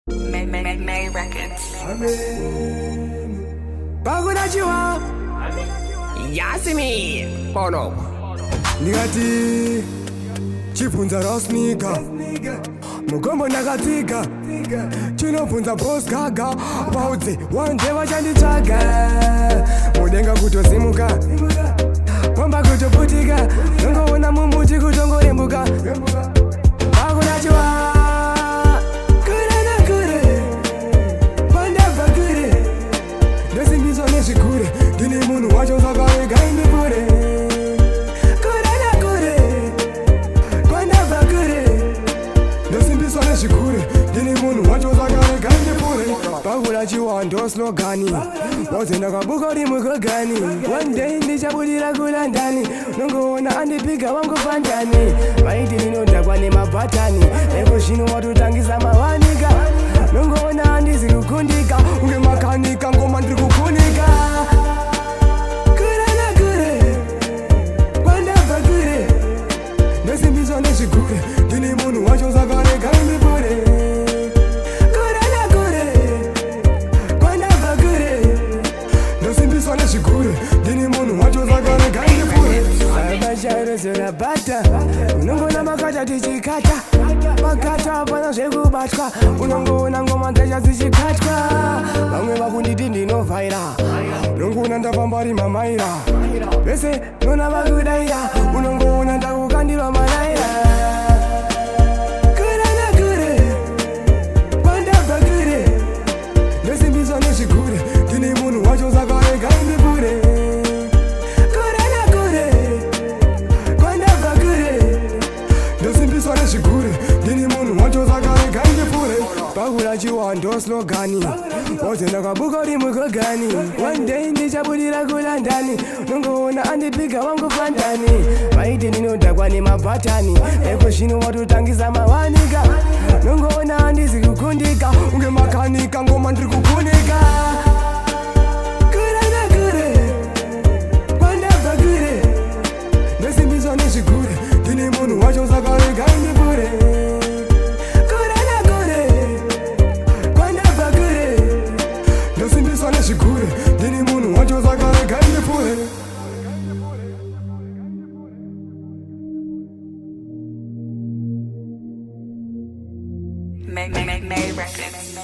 May Records. Bagunajiwa Yasimi Bono Nigati Chifunza Rosnika Mukombo nakatika Chinofunza boss gaga Bauti one day wachanditsvaga Mudenga kutosimuka Kwamba kutoputika Nongoona mumuti kutongorembuka Bagunajiwa Nezvikure ndine munhu wacho saka rega indipure kure nekure kwandabva kure ndosimbiswa nezvikure ndine munhu wacho saka rega indipure pakula chiwando slogani waze ndakabuka rimwe kogani one day ndichabudira kulandani nongoona andipiga wangofandani vaiti ndinodhakwa nemabhatani eko zvino watotangisa mawanika nongoona handisi kukundika unge makanika ngoma ndiri kukunika kure nekure kwandabva kure ndosimbiswa nezvikure ndine munhu wacho saka rega indipure kure nekure kwandabva kure ndosimbiswa nezvikure ndine munhu wacho saka rega indipure sabasharozorabata unongona makata tichikata makata hapana zvekubatwa unongoona ngoma dzacha dzichikatwa vamwe vakunditi ndinovhaira unongoona ndafamba rimamaira vese nona vakudaira unongoona ndakukandirwa manaira kure nekure kwandabva kure ndosimbiswa nezvikure ndine munhu wacho saka rega indipure kure nekure kwandabva kure ndosimbiswa nezvikure ndine munhu wacho saka rega indipure pakula chiwando slogani waze ndakabuka rimwe kogani one day ndichabudira kulandani nongoona andipiga wangofandani vaiti ndinodhakwa nemabhatani eko zvino watotangisa mawanika nongoona handisi kukundika unge makanika ngoma ndiri kukunika kure nekure kwandabva kure ndosimbiswa nezvikure ndine munhu wacho saka rega indipure kure nekure kwandabva kure ndosimbiswa nezvikure ndine munhu wacho saka rega indipure May Records.